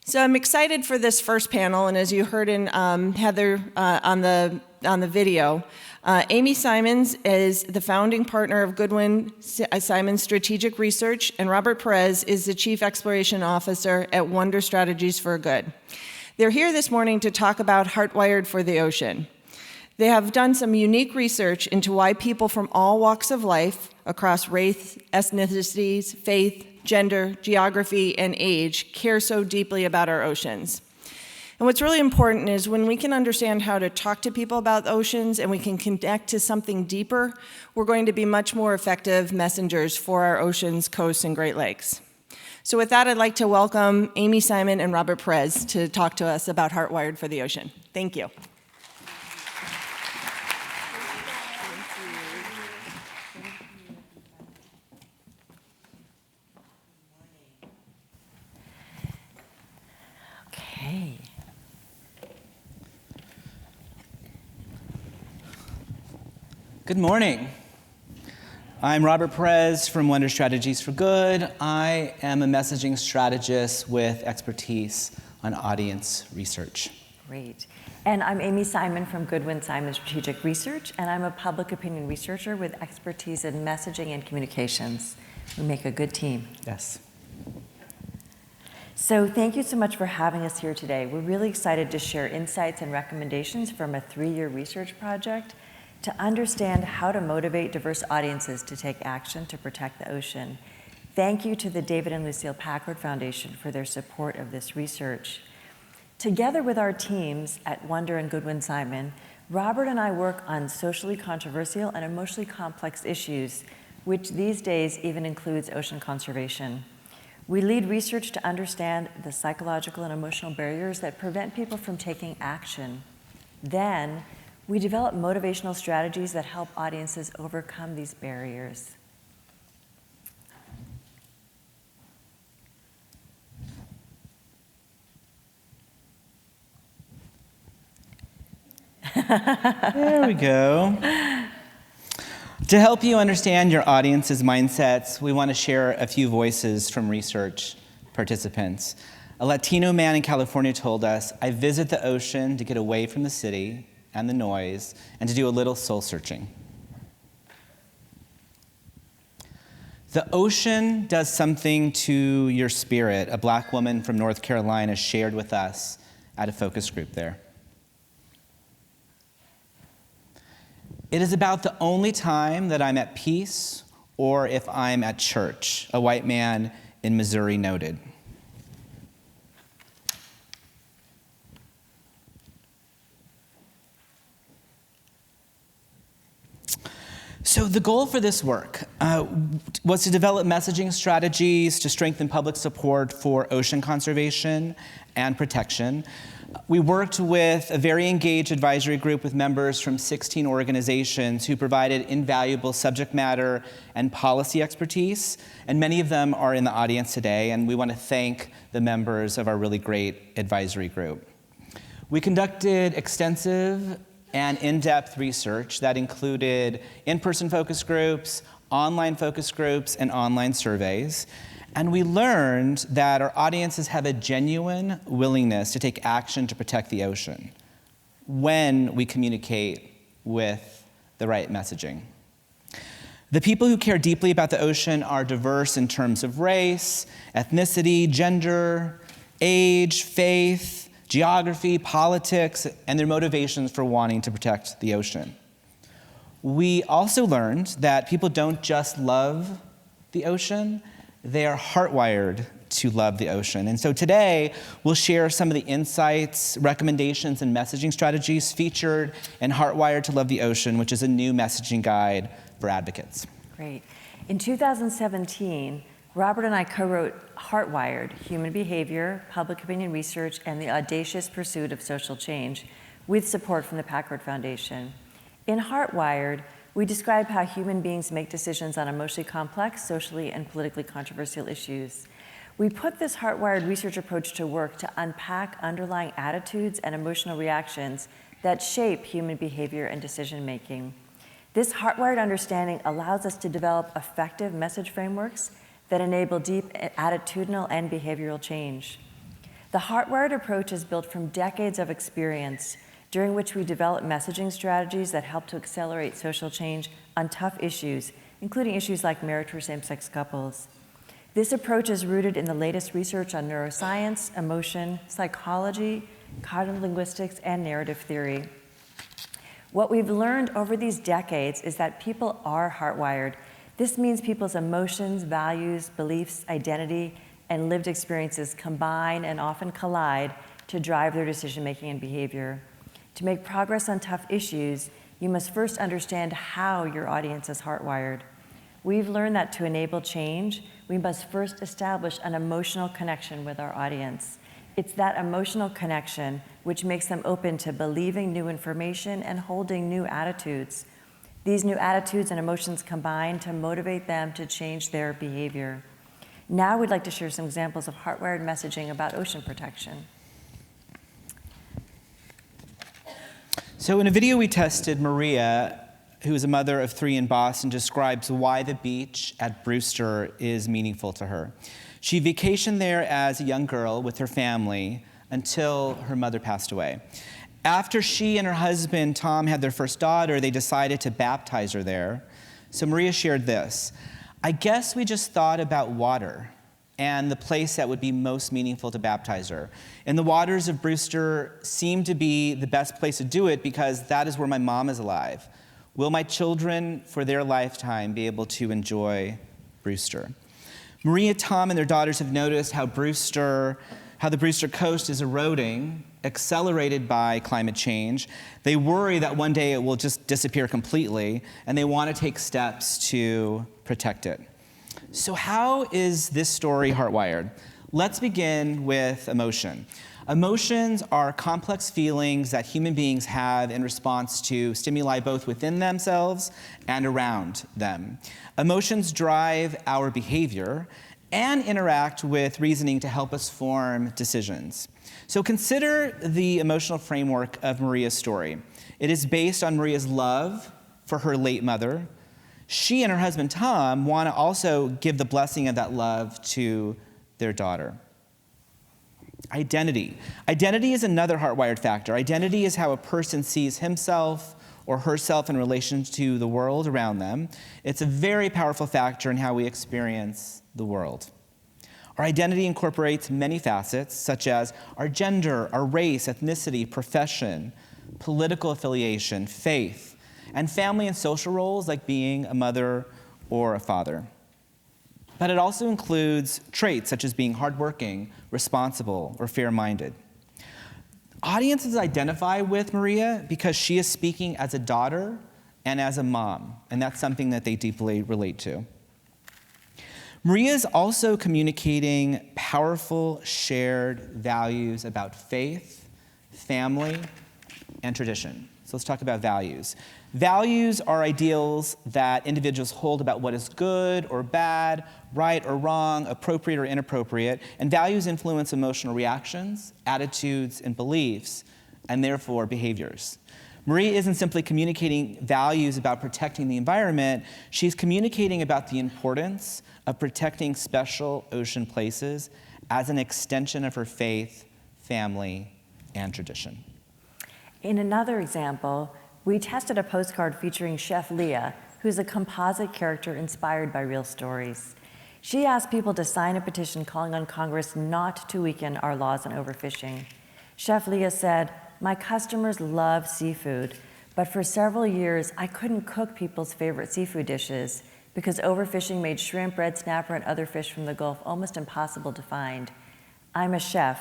So I'm excited for this first panel, and as you heard in Heather on the video, Amy Simons is the founding partner of Goodwin Simon Strategic Research, and Robert Pérez is the Chief Exploration Officer at Wonder Strategies for Good. They're here this morning to talk about Heartwired for the ocean. They have done some unique research into why people from all walks of life, across race, ethnicities, faith, gender, geography, and age, care so deeply about our oceans. And what's really important is when we can understand how to talk to people about oceans and we can connect to something deeper, we're going to be much more effective messengers for our oceans, coasts, and Great Lakes. So with that, I'd like to welcome Amy Simon and Robert Pérez to talk to us about Heartwired for the ocean. Thank you. Okay. Good morning. I'm Robert Pérez from Wonder Strategies for Good. I am a messaging strategist with expertise on audience research. Great. And I'm Amy Simon from Goodwin Simon Strategic Research, and I'm a public opinion researcher with expertise in messaging and communications. We make a good team. Yes. So thank you so much for having us here today. We're really excited to share insights and recommendations from a 3-year research project to understand how to motivate diverse audiences to take action to protect the ocean. Thank you to the David and Lucille Packard Foundation for their support of this research. Together with our teams at Wonder and Goodwin Simon, Robert and I work on socially controversial and emotionally complex issues, which these days even includes ocean conservation. We lead research to understand the psychological and emotional barriers that prevent people from taking action. Then, we develop motivational strategies that help audiences overcome these barriers. There we go. To help you understand your audience's mindsets, we want to share a few voices from research participants. A Latino man in California told us, "I visit the ocean to get away from the city and the noise and to do a little soul searching." The ocean does something to your spirit, a Black woman from North Carolina shared with us at a focus group there. "It is about the only time that I'm at peace or if I'm at church," a white man in Missouri noted. So the goal for this work was to develop messaging strategies to strengthen public support for ocean conservation and protection. We worked with a very engaged advisory group with members from 16 organizations who provided invaluable subject matter and policy expertise, and many of them are in the audience today, and we want to thank the members of our really great advisory group. We conducted extensive and in-depth research that included in-person focus groups, online focus groups, and online surveys. And we learned that our audiences have a genuine willingness to take action to protect the ocean when we communicate with the right messaging. The people who care deeply about the ocean are diverse in terms of race, ethnicity, gender, age, faith, geography, politics, and their motivations for wanting to protect the ocean. We also learned that people don't just love the ocean, they are heartwired to love the ocean. And so today, we'll share some of the insights, recommendations, and messaging strategies featured in Heartwired to Love the Ocean, which is a new messaging guide for advocates. Great. In 2017, Robert and I co-wrote Heartwired, Human Behavior, Public Opinion Research, and the Audacious Pursuit of Social Change, with support from the Packard Foundation. In Heartwired, we describe how human beings make decisions on emotionally complex, socially, and politically controversial issues. We put this Heartwired research approach to work to unpack underlying attitudes and emotional reactions that shape human behavior and decision-making. This Heartwired understanding allows us to develop effective message frameworks that enable deep attitudinal and behavioral change. The Heartwired approach is built from decades of experience, during which we develop messaging strategies that help to accelerate social change on tough issues, including issues like marriage for same-sex couples. This approach is rooted in the latest research on neuroscience, emotion, psychology, cognitive linguistics, and narrative theory. What we've learned over these decades is that people are hardwired. This means people's emotions, values, beliefs, identity, and lived experiences combine and often collide to drive their decision-making and behavior. To make progress on tough issues, you must first understand how your audience is hardwired. We've learned that to enable change, we must first establish an emotional connection with our audience. It's that emotional connection which makes them open to believing new information and holding new attitudes. These new attitudes and emotions combine to motivate them to change their behavior. Now we'd like to share some examples of hardwired messaging about ocean protection. So in a video we tested, Maria, who is a mother of 3 in Boston, describes why the beach at Brewster is meaningful to her. She vacationed there as a young girl with her family until her mother passed away. After she and her husband, Tom, had their first daughter, they decided to baptize her there. So Maria shared this: "I guess we just thought about water and the place that would be most meaningful to baptize her. And the waters of Brewster seemed to be the best place to do it because that is where my mom is alive. Will my children, for their lifetime, be able to enjoy Brewster?" Maria, Tom, and their daughters have noticed how the Brewster coast is eroding, accelerated by climate change. They worry that one day it will just disappear completely, and they want to take steps to protect it. So how is this story hardwired? Let's begin with emotion. Emotions are complex feelings that human beings have in response to stimuli both within themselves and around them. Emotions drive our behavior and interact with reasoning to help us form decisions. So consider the emotional framework of Maria's story. It is based on Maria's love for her late mother. She and her husband, Tom, want to also give the blessing of that love to their daughter. Identity. Identity is another hardwired factor. Identity is how a person sees himself or herself in relation to the world around them. It's a very powerful factor in how we experience the world. Our identity incorporates many facets, such as our gender, our race, ethnicity, profession, political affiliation, faith, and family and social roles like being a mother or a father. But it also includes traits such as being hardworking, responsible, or fair-minded. Audiences identify with Maria because she is speaking as a daughter and as a mom, and that's something that they deeply relate to. Maria is also communicating powerful shared values about faith, family, and tradition. So let's talk about values. Values are ideals that individuals hold about what is good or bad, right or wrong, appropriate or inappropriate, and values influence emotional reactions, attitudes, and beliefs, and therefore behaviors. Maria isn't simply communicating values about protecting the environment, she's communicating about the importance of protecting special ocean places as an extension of her faith, family, and tradition. In another example, we tested a postcard featuring Chef Leah, who's a composite character inspired by real stories. She asked people to sign a petition calling on Congress not to weaken our laws on overfishing. Chef Leah said, "My customers love seafood, but for several years I couldn't cook people's favorite seafood dishes because overfishing made shrimp, red snapper, and other fish from the Gulf almost impossible to find. I'm a chef."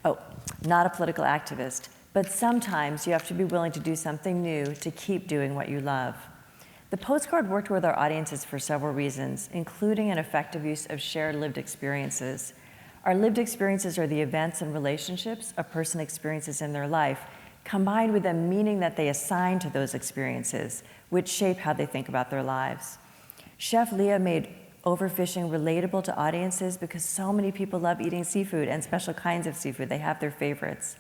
Oh, not a political activist. But sometimes you have to be willing to do something new to keep doing what you love. The postcard worked with our audiences for several reasons, including an effective use of shared lived experiences. Our lived experiences are the events and relationships a person experiences in their life, combined with a meaning that they assign to those experiences, which shape how they think about their lives. Chef Leah made overfishing relatable to audiences because so many people love eating seafood and special kinds of seafood. They have their favorites.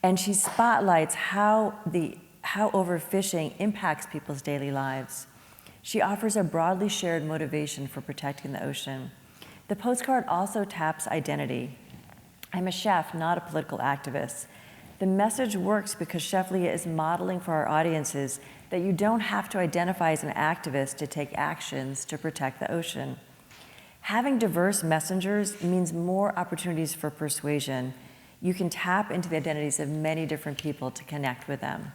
And she spotlights how overfishing impacts people's daily lives. She offers a broadly shared motivation for protecting the ocean. The postcard also taps identity. I'm a chef, not a political activist. The message works because Chef Leah is modeling for our audiences that you don't have to identify as an activist to take actions to protect the ocean. Having diverse messengers means more opportunities for persuasion. You can tap into the identities of many different people to connect with them.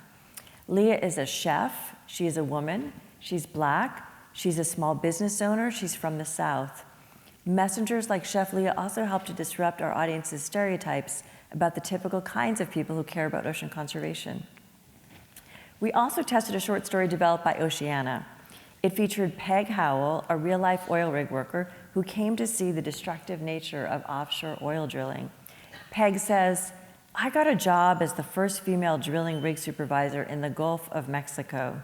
Leah is a chef, she is a woman, she's Black, she's a small business owner, she's from the South. Messengers like Chef Leah also help to disrupt our audience's stereotypes about the typical kinds of people who care about ocean conservation. We also tested a short story developed by Oceana. It featured Peg Howell, a real-life oil rig worker who came to see the destructive nature of offshore oil drilling. Peg says, "I got a job as the first female drilling rig supervisor in the Gulf of Mexico.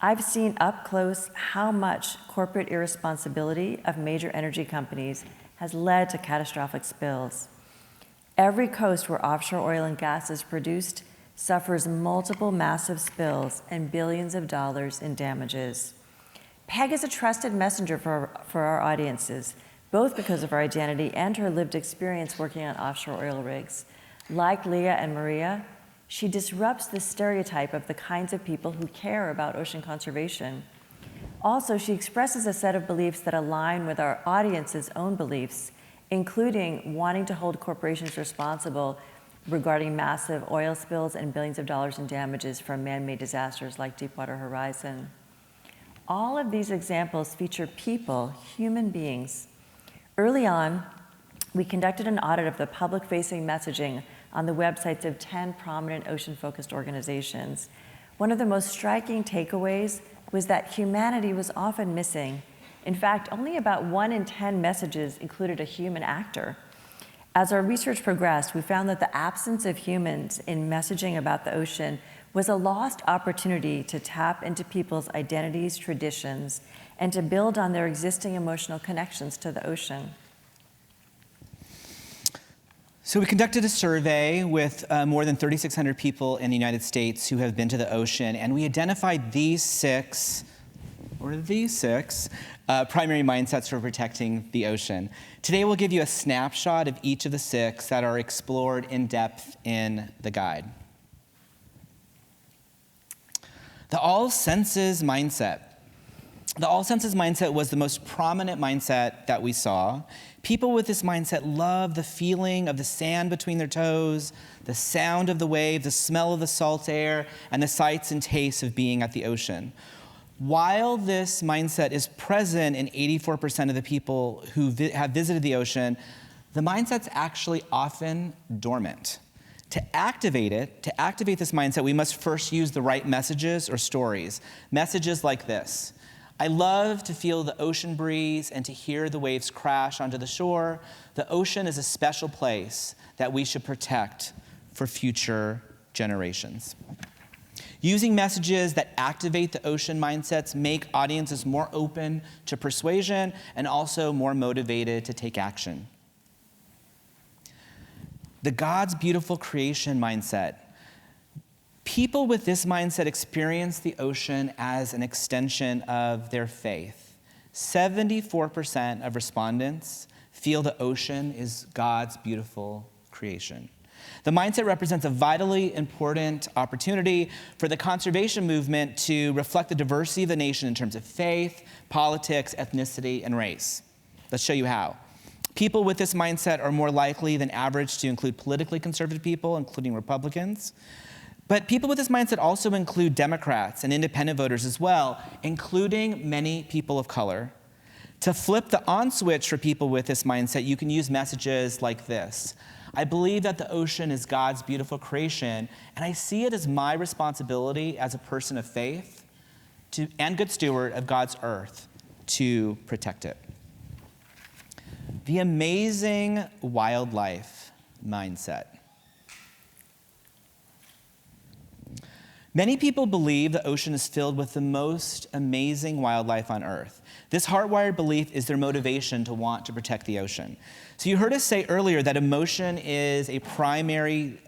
I've seen up close how much corporate irresponsibility of major energy companies has led to catastrophic spills. Every coast where offshore oil and gas is produced suffers multiple massive spills and billions of dollars in damages." Peg is a trusted messenger for our audiences, both because of her identity and her lived experience working on offshore oil rigs. Like Leah and Maria, she disrupts the stereotype of the kinds of people who care about ocean conservation. Also, she expresses a set of beliefs that align with our audience's own beliefs, including wanting to hold corporations responsible regarding massive oil spills and billions of dollars in damages from man-made disasters like Deepwater Horizon. All of these examples feature people, human beings. Early on, we conducted an audit of the public-facing messaging on the websites of 10 prominent ocean-focused organizations. One of the most striking takeaways was that humanity was often missing. In fact, only about 1 in 10 messages included a human actor. As our research progressed, we found that the absence of humans in messaging about the ocean was a lost opportunity to tap into people's identities, traditions, and to build on their existing emotional connections to the ocean. So we conducted a survey with more than 3,600 people in the United States who have been to the ocean, and we identified these six primary mindsets for protecting the ocean. Today we'll give you a snapshot of each of the 6 that are explored in depth in the guide. The all senses mindset. The all senses mindset was the most prominent mindset that we saw. People with this mindset love the feeling of the sand between their toes, the sound of the wave, the smell of the salt air, and the sights and tastes of being at the ocean. While this mindset is present in 84% of the people who have visited the ocean, the mindset's actually often dormant. To activate this mindset, we must first use the right messages or stories. Messages like this: "I love to feel the ocean breeze and to hear the waves crash onto the shore. The ocean is a special place that we should protect for future generations." Using messages that activate the ocean mindsets make audiences more open to persuasion and also more motivated to take action. The God's beautiful creation mindset. People with this mindset experience the ocean as an extension of their faith. 74% of respondents feel the ocean is God's beautiful creation. The mindset represents a vitally important opportunity for the conservation movement to reflect the diversity of the nation in terms of faith, politics, ethnicity, and race. Let's show you how. People with this mindset are more likely than average to include politically conservative people, including Republicans. But people with this mindset also include Democrats and independent voters as well, including many people of color. To flip the on switch for people with this mindset, you can use messages like this: "I believe that the ocean is God's beautiful creation, and I see it as my responsibility as a person of faith and good steward of God's earth to protect it." The amazing wildlife mindset. Many people believe the ocean is filled with the most amazing wildlife on Earth. This hardwired belief is their motivation to want to protect the ocean. So you heard us say earlier that emotion is a primary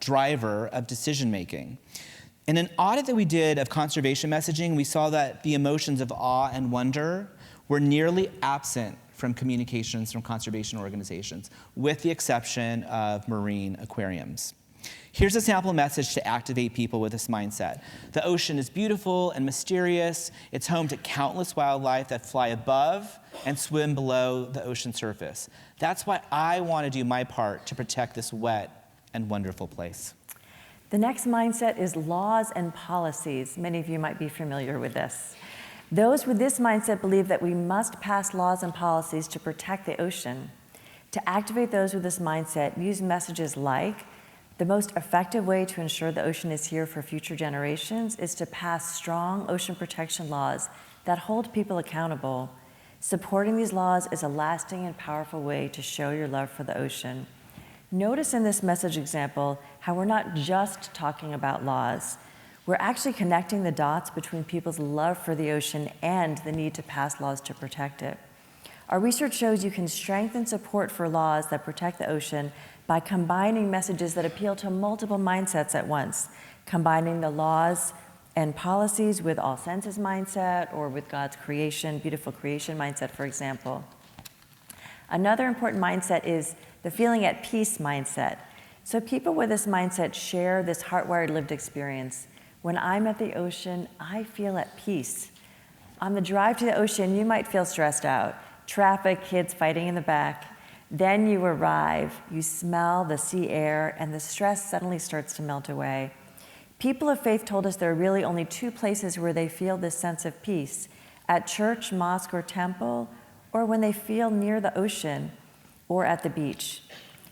driver of decision making. In an audit that we did of conservation messaging, we saw that the emotions of awe and wonder were nearly absent from communications from conservation organizations, with the exception of marine aquariums. Here's a sample message to activate people with this mindset. The ocean is beautiful and mysterious. It's home to countless wildlife that fly above and swim below the ocean surface. That's why I want to do my part to protect this wet and wonderful place. The next mindset is laws and policies. Many of you might be familiar with this. Those with this mindset believe that we must pass laws and policies to protect the ocean. To activate those with this mindset, use messages like, the most effective way to ensure the ocean is here for future generations is to pass strong ocean protection laws that hold people accountable. Supporting these laws is a lasting and powerful way to show your love for the ocean. Notice in this message example how we're not just talking about laws. We're actually connecting the dots between people's love for the ocean and the need to pass laws to protect it. Our research shows you can strengthen support for laws that protect the ocean by combining messages that appeal to multiple mindsets at once, combining the laws and policies with all senses mindset or with God's creation, beautiful creation mindset, for example. Another important mindset is the feeling at peace mindset. So people with this mindset share this Heartwired lived experience. When I'm at the ocean, I feel at peace. On the drive to the ocean, you might feel stressed out. Traffic, kids fighting in the back. Then you arrive, you smell the sea air, and the stress suddenly starts to melt away. People of faith told us there are really only two places where they feel this sense of peace: at church, mosque, or temple, or when they feel near the ocean or at the beach.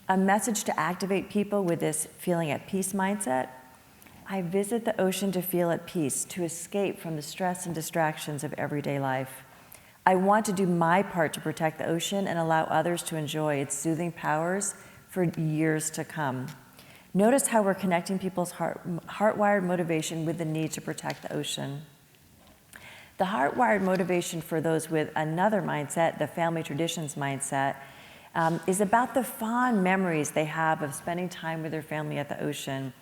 A message to activate people with this feeling at peace mindset: I visit the ocean to feel at peace, to escape from the stress and distractions of everyday life. I want to do my part to protect the ocean and allow others to enjoy its soothing powers for years to come. Notice how we're connecting people's heartwired motivation with the need to protect the ocean. The heartwired motivation for those with another mindset, the family traditions mindset, is about the fond memories they have of spending time with their family at the ocean.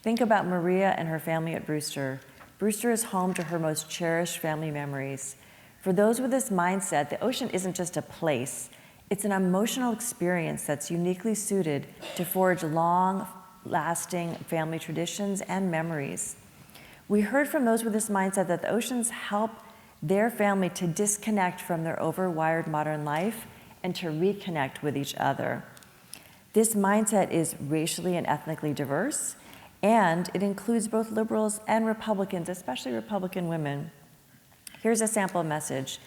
Think about Maria and her family at Brewster. Brewster is home to her most cherished family memories. For those with this mindset, the ocean isn't just a place, it's an emotional experience that's uniquely suited to forge long-lasting family traditions and memories. We heard from those with this mindset that the oceans help their family to disconnect from their overwired modern life and to reconnect with each other. This mindset is racially and ethnically diverse, and it includes both liberals and Republicans, especially Republican women. Here's a sample message.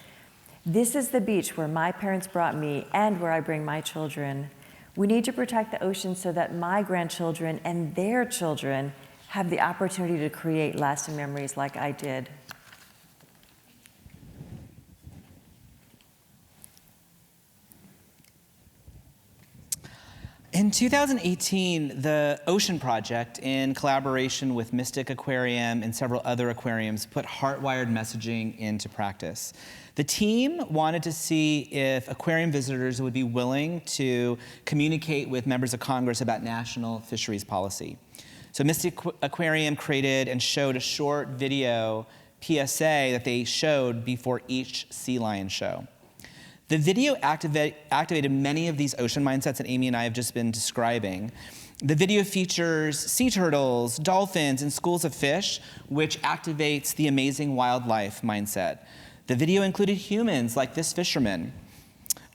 This is the beach where my parents brought me and where I bring my children. We need to protect the ocean so that my grandchildren and their children have the opportunity to create lasting memories like I did. In 2018, the Ocean Project, in collaboration with Mystic Aquarium and several other aquariums, put Heartwired messaging into practice. The team wanted to see if aquarium visitors would be willing to communicate with members of Congress about national fisheries policy. So Mystic Aquarium created and showed a short video PSA that they showed before each sea lion show. The video activated many of these ocean mindsets that Amy and I have just been describing. The video features sea turtles, dolphins, and schools of fish, which activates the amazing wildlife mindset. The video included humans, like this fisherman.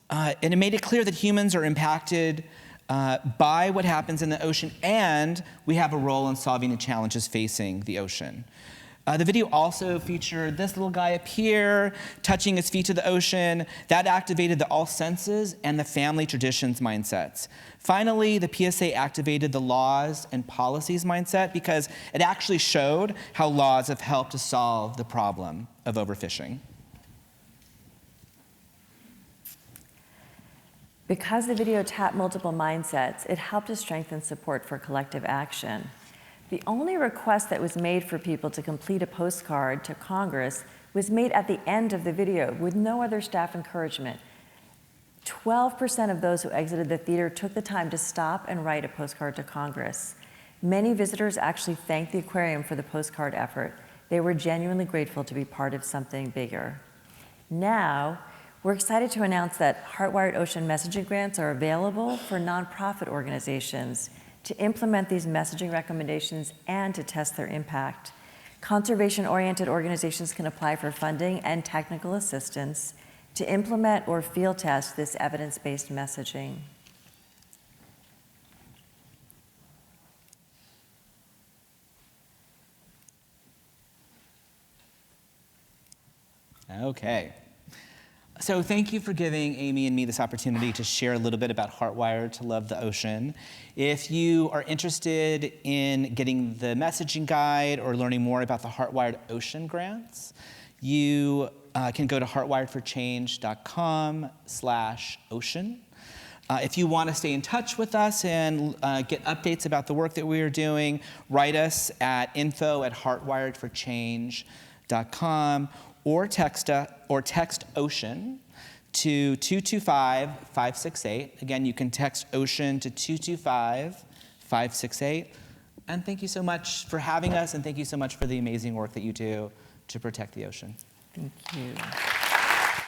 And it made it clear that humans are impacted by what happens in the ocean, and we have a role in solving the challenges facing the ocean. The video also featured this little guy up here, touching his feet to the ocean. That activated the all senses and the family traditions mindsets. Finally, the PSA activated the laws and policies mindset because it actually showed how laws have helped to solve the problem of overfishing. Because the video tapped multiple mindsets, it helped to strengthen support for collective action. The only request that was made for people to complete a postcard to Congress was made at the end of the video with no other staff encouragement. 12% of those who exited the theater took the time to stop and write a postcard to Congress. Many visitors actually thanked the aquarium for the postcard effort. They were genuinely grateful to be part of something bigger. Now, We're excited to announce that Heartwired Ocean messaging grants are available for nonprofit organizations to implement these messaging recommendations and to test their impact. Conservation-oriented organizations can apply for funding and technical assistance to implement or field test this evidence-based messaging. Okay. So thank you for giving Amy and me this opportunity to share a little bit about Heartwired to Love the Ocean. If you are interested in getting the messaging guide or learning more about the Heartwired Ocean grants, you can go to heartwiredforchange.com/ocean. If you want to stay in touch with us and get updates about the work that we are doing, write us at info@heartwiredforchange.com or text OCEAN to 225-568. Again, you can text OCEAN to 225-568. And thank you so much for having us, and thank you so much for the amazing work that you do to protect the ocean. Thank you.